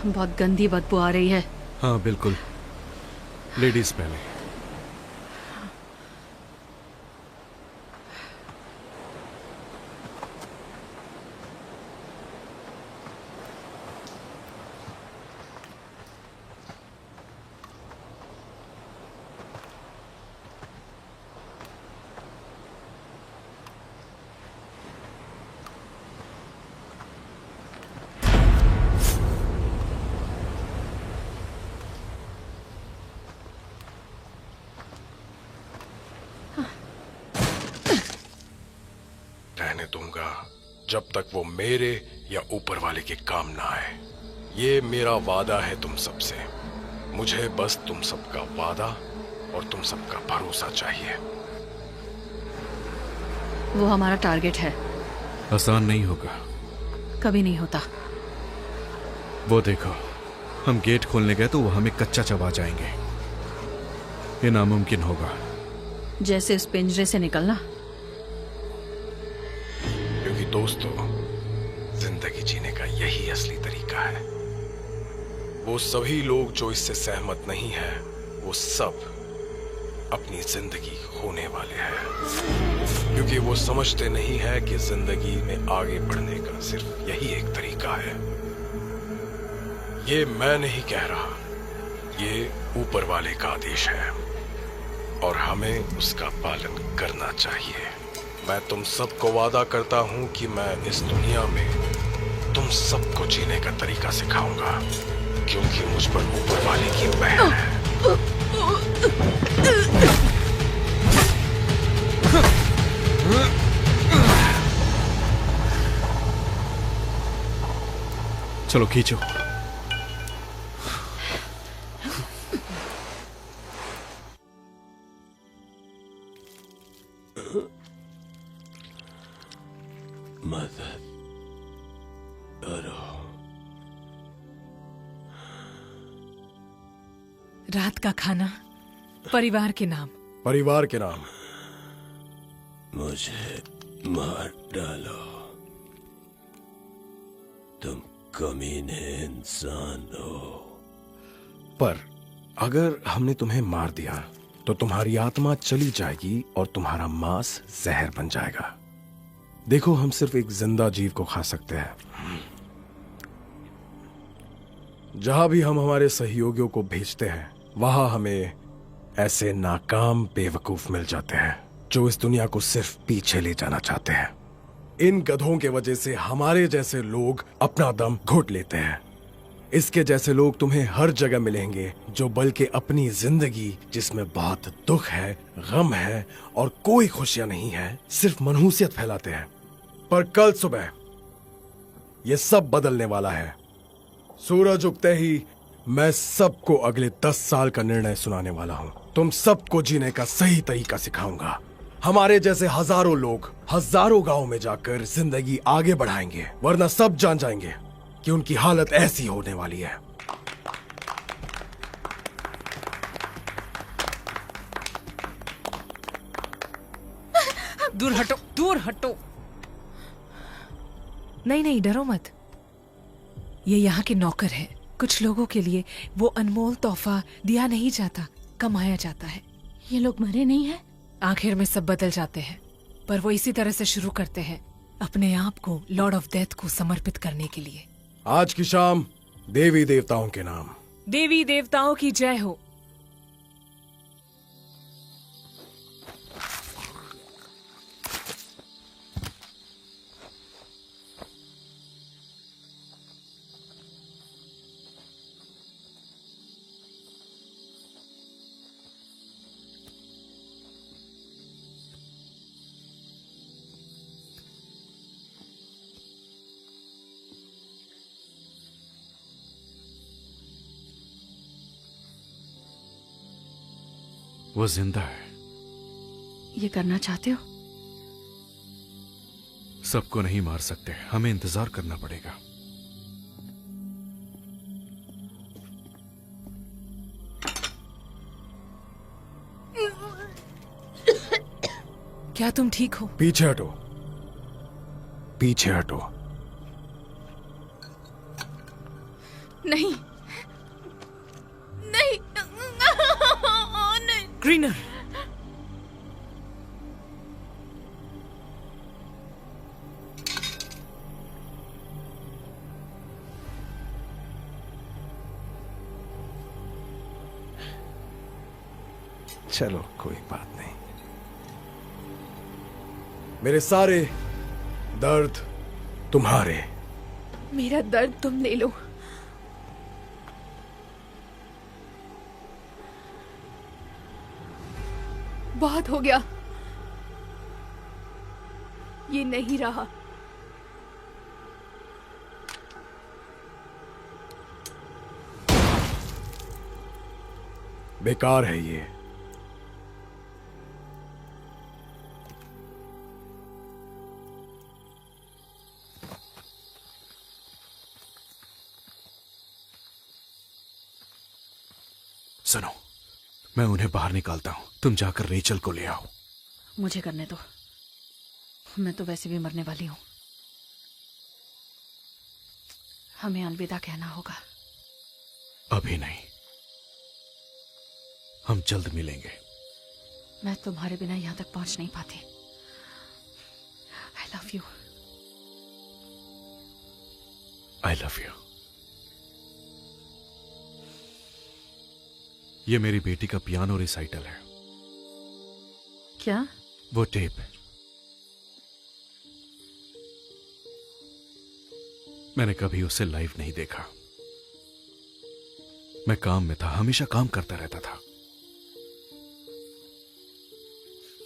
बहुत गंदी बदबू आ रही है।
हाँ बिल्कुल, लेडीज पहले।
रहने दूंगा जब तक वो मेरे या ऊपर वाले के काम ना आए। ये मेरा वादा है तुम सबसे। मुझे बस तुम सबका वादा और तुम सबका भरोसा चाहिए।
वो हमारा टारगेट है।
आसान नहीं होगा।
कभी नहीं होता।
वो देखो, हम गेट खोलने गए तो वो हमें कच्चा चबा जाएंगे। ये नामुमकिन होगा।
जैसे इस पिंजरे से निकलना।
क्योंकि दोस्तों, जिंदगी जीने का यही असली तरीका है। वो सभी लोग जो इससे सहमत नहीं है, वो सब अपनी जिंदगी खोने वाले हैं, क्योंकि वो समझते नहीं है कि जिंदगी में आगे बढ़ने का सिर्फ यही एक तरीका है। ये मैं नहीं कह रहा, ये ऊपर वाले का आदेश है और हमें उसका पालन करना चाहिए। मैं तुम सबको वादा करता हूं कि मैं इस दुनिया में तुम सबको जीने का तरीका सिखाऊंगा, क्योंकि मुझ पर ऊपर वाले की पहल है।
चलो खींचो।
मदद करो।
रात का खाना परिवार के नाम।
परिवार के नाम।
मुझे मार डालो, तुम कमीने इंसान हो।
पर अगर हमने तुम्हें मार दिया तो तुम्हारी आत्मा चली जाएगी और तुम्हारा मांस जहर बन जाएगा। देखो, हम सिर्फ एक जिंदा जीव को खा सकते हैं। जहां भी हम हमारे सहयोगियों को भेजते हैं, वहां हमें ऐसे नाकाम बेवकूफ मिल जाते हैं जो इस दुनिया को सिर्फ पीछे ले जाना चाहते हैं। इन गधों के वजह से हमारे जैसे लोग अपना दम घोट लेते हैं। इसके जैसे लोग तुम्हें हर जगह मिलेंगे, जो बल्कि अपनी जिंदगी जिसमें बहुत दुख है, गम है और कोई खुशियां नहीं है, सिर्फ मनहूसियत फैलाते हैं। पर कल सुबह ये सब बदलने वाला है। सूरज उगते ही मैं सबको अगले 10 साल का निर्णय सुनाने वाला हूं। तुम सबको जीने का सही तरीका सिखाऊंगा। हमारे जैसे हजारों लोग हजारों गांव में जाकर जिंदगी आगे बढ़ाएंगे, वरना सब जान जाएंगे कि उनकी हालत ऐसी होने वाली है।
दूर हटो, दूर हटो। नहीं नहीं, डरो मत। ये यहाँ के नौकर है। कुछ लोगों के लिए वो अनमोल तोहफा दिया नहीं जाता, कमाया जाता है।
ये लोग मरे नहीं हैं?
आखिर में सब बदल जाते हैं, पर वो इसी तरह से शुरू करते हैं, अपने आप को लॉर्ड ऑफ डेथ को समर्पित करने के लिए।
आज की शाम देवी देवताओं के नाम।
देवी देवताओं की जय हो।
वो जिंदा है।
ये करना चाहते हो?
सबको नहीं मार सकते, हमें इंतजार करना पड़ेगा।
क्या तुम ठीक हो?
पीछे हटो, पीछे हटो।
नहीं नहीं नहीं।
ग्रीनर,
चलो कोई बात नहीं। मेरे सारे दर्द तुम्हारे।
मेरा दर्द तुम ले लो। बहुत हो गया। ये नहीं रहा।
बेकार है ये।
सुनो, मैं उन्हें बाहर निकालता हूं, तुम जाकर रेचल को ले आओ।
मुझे करने दो, मैं तो वैसे भी मरने वाली हूं। हमें अलविदा कहना होगा।
अभी नहीं, हम जल्द मिलेंगे।
मैं तुम्हारे बिना यहां तक पहुंच नहीं पाती। I love you.
I love you. ये मेरी बेटी का पियानो रिसाइटल है।
क्या?
वो टेप। मैंने कभी उसे लाइव नहीं देखा। मैं काम में था, हमेशा काम करता रहता था।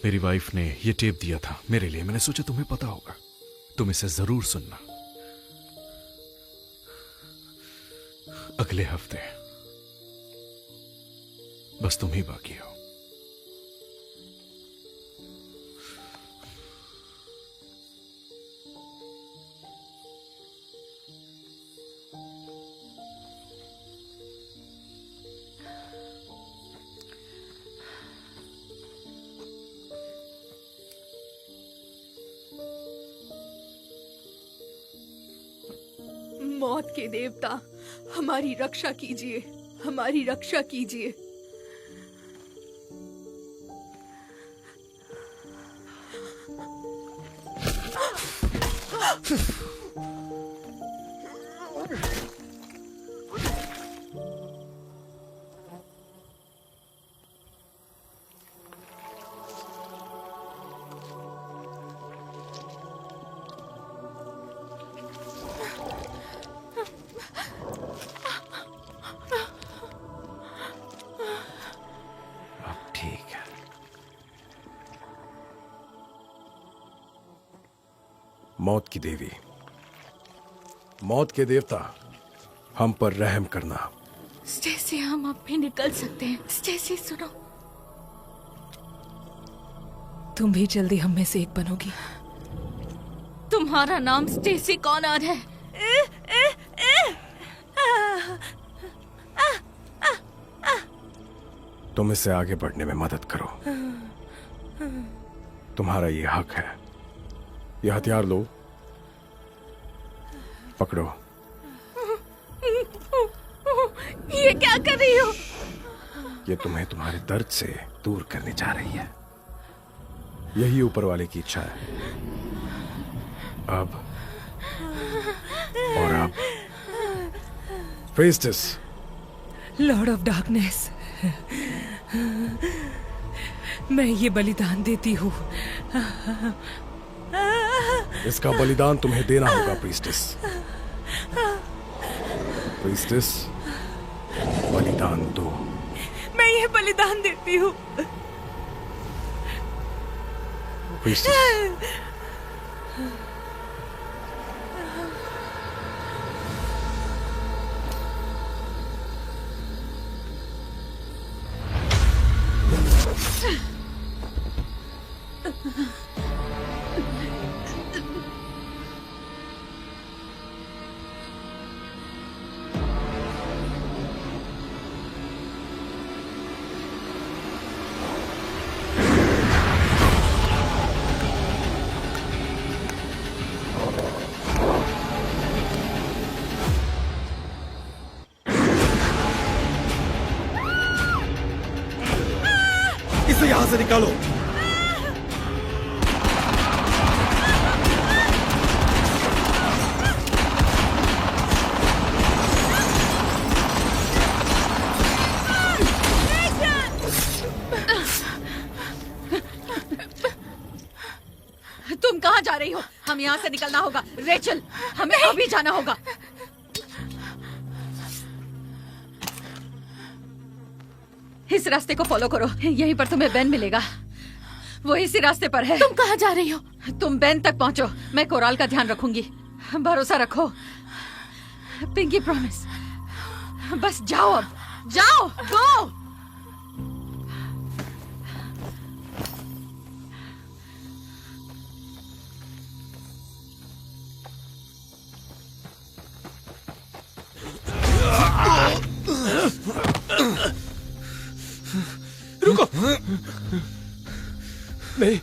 मेरी वाइफ ने ये टेप दिया था मेरे लिए। मैंने सोचा तुम्हें पता होगा, तुम इसे जरूर सुनना। अगले हफ्ते बस तुम ही बाकी हो।
मौत के देवता, हमारी रक्षा कीजिए, हमारी रक्षा कीजिए।
ठीक है। मौत की देवी, मौत के देवता, हम पर रहम करना।
स्टेसी, हम अब भी निकल सकते हैं। स्टेसी सुनो।
तुम भी जल्दी हम में से एक बनोगी।
तुम्हारा नाम स्टेसी कॉनर है।
तुम इसे आगे बढ़ने में मदद करो। तुम्हारा ये हक है। ये हथियार लो, पकड़ो।
ये क्या कर रही हो?
ये तुम्हें तुम्हारे दर्द से दूर करने जा रही है। यही ऊपर वाले की इच्छा है। अब और अब face this.
Lord of darkness, मैं ये बलिदान देती हूँ।
इसका बलिदान तुम्हें देना होगा प्रीस्टेस। प्रीस्टेस, बलिदान दो।
मैं ये बलिदान देती हूँ।
प्रीस्टेस,
इसे यहां से निकालो।
तुम कहाँ जा रही हो? हम यहाँ से निकलना होगा। रेचल, हमें अभी जाना होगा। इस रास्ते को फॉलो करो, यहीं पर तुम्हें बेन मिलेगा। वो इसी रास्ते पर है।
तुम कहाँ जा रही हो?
तुम बेन तक पहुंचो, मैं कोराल का ध्यान रखूंगी। भरोसा रखो पिंकी, प्रॉमिस। बस जाओ, अब जाओ, गो।
रुको, नहीं,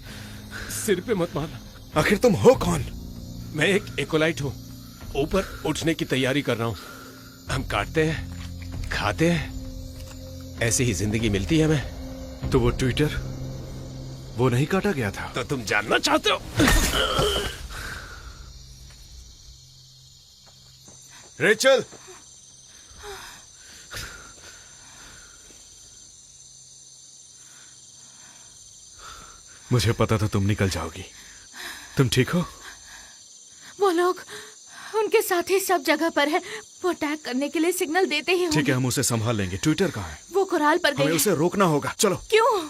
सिर पे मत मारना।
आखिर तुम हो कौन?
मैं एक एकोलाइट हूँ, ऊपर उठने की तैयारी कर रहा हूँ। हम काटते हैं, खाते हैं, ऐसे ही जिंदगी मिलती है हमें।
तो वो ट्विटर, वो नहीं काटा गया था?
तो तुम जानना चाहते हो?
रेचल, मुझे पता था तुम निकल जाओगी। तुम ठीक हो?
वो लोग, उनके साथी सब जगह पर है। वो अटैक करने के लिए सिग्नल देते ही होंगे।
ठीक है, हम उसे संभाल लेंगे। ट्विटर कहाँ है?
वो कोराल पर गई
हमें
है।
उसे रोकना होगा, चलो।
क्यों?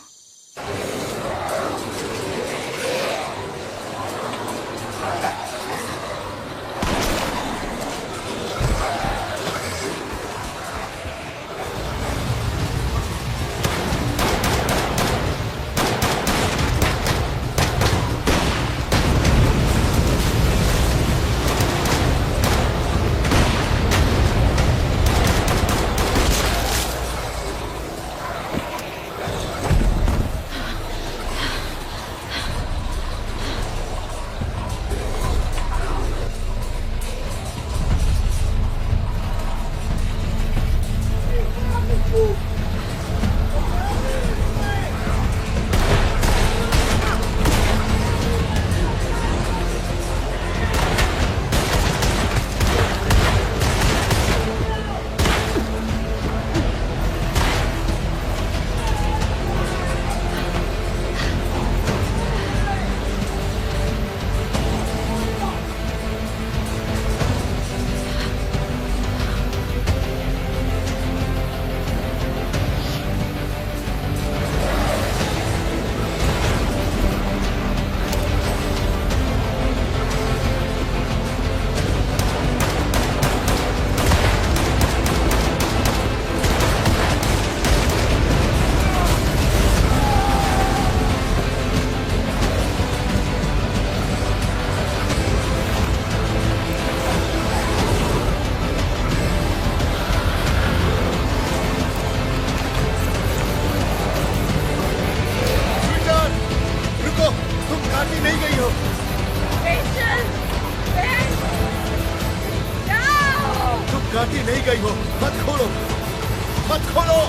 काटी नहीं गई हो। मत खोलो, मत खोलो।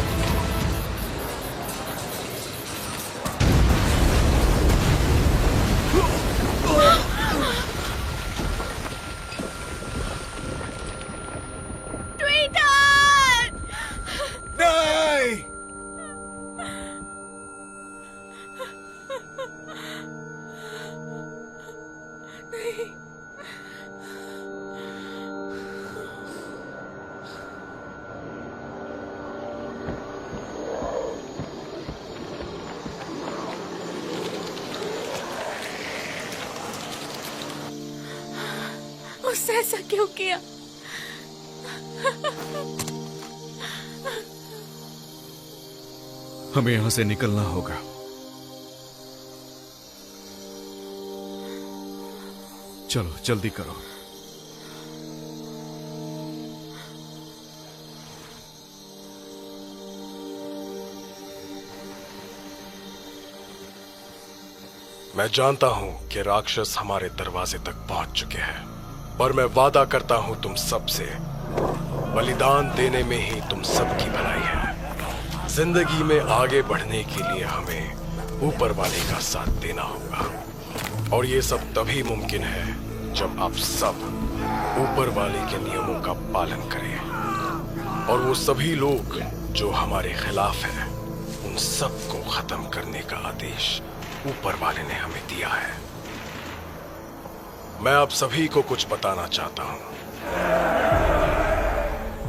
उसने ऐसा क्यों किया?
हमें यहां से निकलना होगा। चलो जल्दी करो।
मैं जानता हूं कि राक्षस हमारे दरवाजे तक पहुंच चुके हैं, पर मैं वादा करता हूं तुम सबसे, बलिदान देने में ही तुम सबकी भलाई है। जिंदगी में आगे बढ़ने के लिए हमें ऊपर वाले का साथ देना होगा, और ये सब तभी मुमकिन है जब आप सब ऊपर वाले के नियमों का पालन करें। और वो सभी लोग जो हमारे खिलाफ हैं, उन सबको खत्म करने का आदेश ऊपर वाले ने हमें दिया है। मैं आप सभी को कुछ बताना चाहता हूं।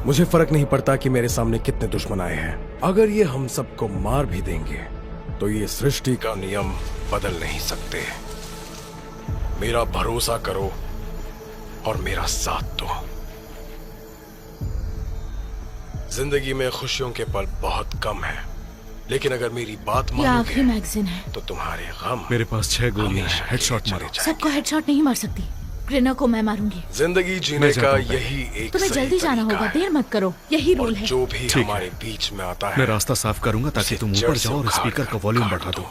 मुझे फर्क नहीं पड़ता कि मेरे सामने कितने दुश्मन आए हैं। अगर ये हम सबको मार भी देंगे तो ये सृष्टि का नियम बदल नहीं सकते। मेरा भरोसा करो और मेरा साथ दो। जिंदगी में खुशियों के पल बहुत कम है, लेकिन अगर मेरी बात
ये आखिरी
मानोगे
मैगजीन है।
तो तुम्हारे गम
मेरे पास 6 गोलियां
हमेशा
हैं, हेडशॉट
चले
मारो।
जाएंगे।
सबको हेडशॉट नहीं मार सकती, ग्रेना को मैं मारूंगी।
जिंदगी
मैं
जीने
जाता
का
हूं।
यही एक
तुम्हें
सही
जल्दी जाना
तरीका
होगा,
है।
देर मत करो, यही
और
रूल है।
जो भी
ठीक है।
हमारे बीच में आता है
मैं रास्ता साफ करूंगा ताकि
उसे
तुम
जड़
ऊपर
से
जाओ और
उखाड़
स्पीकर
कर
का वॉल्यूम
काट
बढ़ा दो।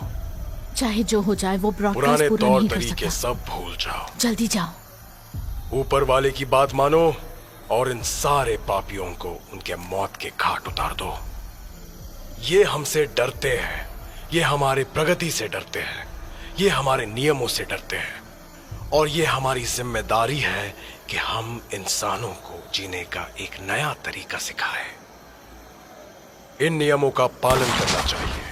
चाहे जो हो जाए, वो
पुराने
ब्रॉडकास्ट पूरा
तौर
नहीं कर
तरीके
सकता।
सब भूल जाओ,
जल्दी जाओ।
ऊपर वाले की बात मानो और इन सारे पापियों को उनके मौत के घाट उतार दो। ये हमसे डरते हैं, ये हमारे प्रगति से डरते हैं, ये हमारे नियमों से डरते हैं, और ये हमारी जिम्मेदारी है कि हम इंसानों को जीने का एक नया तरीका सिखाएं। इन नियमों का पालन करना चाहिए।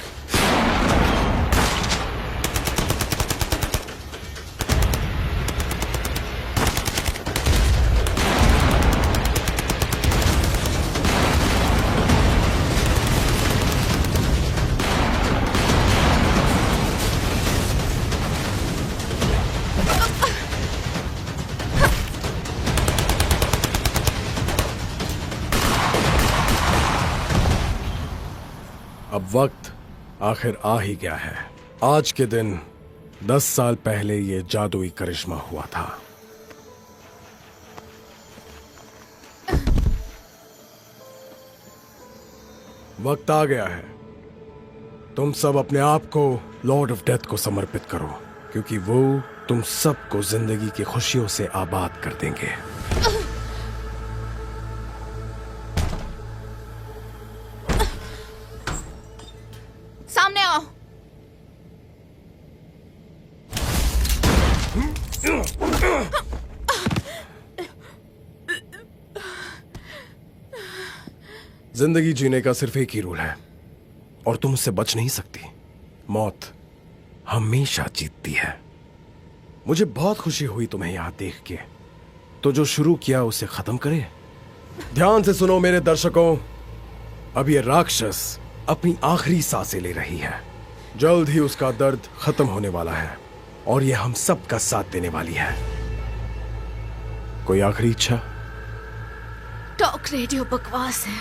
अब वक्त आखिर आ ही गया है। आज के दिन 10 साल पहले ये जादुई करिश्मा हुआ था। वक्त आ गया है, तुम सब अपने आप को लॉर्ड ऑफ डेथ को समर्पित करो, क्योंकि वो तुम सबको जिंदगी की खुशियों से आबाद कर देंगे।
सामने आओ।
जिंदगी जीने का सिर्फ एक ही रूल है और तुम उससे बच नहीं सकती। मौत हमेशा जीतती है। मुझे बहुत खुशी हुई तुम्हें यहां देख के। तो जो शुरू किया उसे खत्म करे। ध्यान से सुनो मेरे दर्शकों, अब ये राक्षस अपनी आखिरी सांसें ले रही है। जल्द ही उसका दर्द खत्म होने वाला है और ये हम सब का साथ देने वाली है। कोई आखिरी इच्छा?
टॉक रेडियो बकवास है।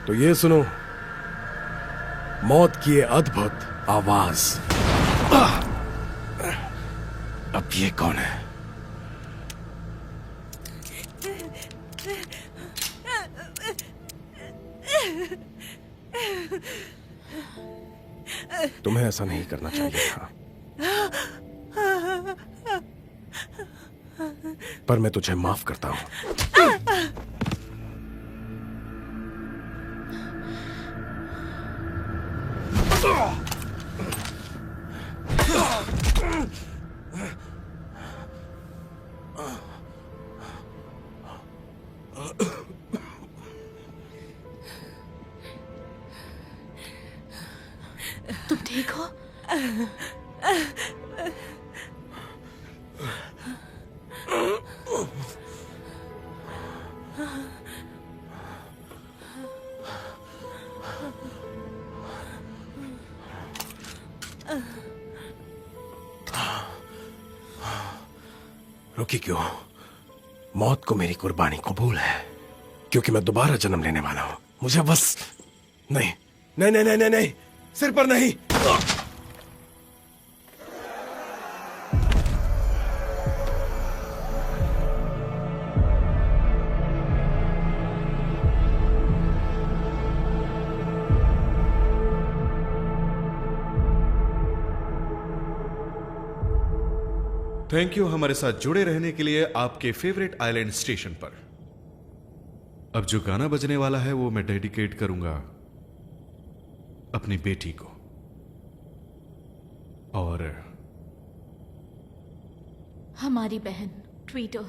तो ये सुनो, मौत की ये अद्भुत आवाज। अब ये कौन है? तुम्हें ऐसा नहीं करना चाहिए था, पर मैं तुझे माफ करता हूं।
तुम ठीक हो?
रुकी क्यों? मौत को मेरी कुर्बानी कबूल है, क्योंकि मैं दोबारा जन्म लेने वाला हूं। मुझे बस नहीं नहीं नहीं नहीं नहीं, नहीं। सिर पर नहीं।
थैंक यू हमारे साथ जुड़े रहने के लिए आपके फेवरेट आइलैंड स्टेशन पर। अब जो गाना बजने वाला है वो मैं डेडिकेट करूंगा अपनी बेटी को और
हमारी बहन ट्वीटो।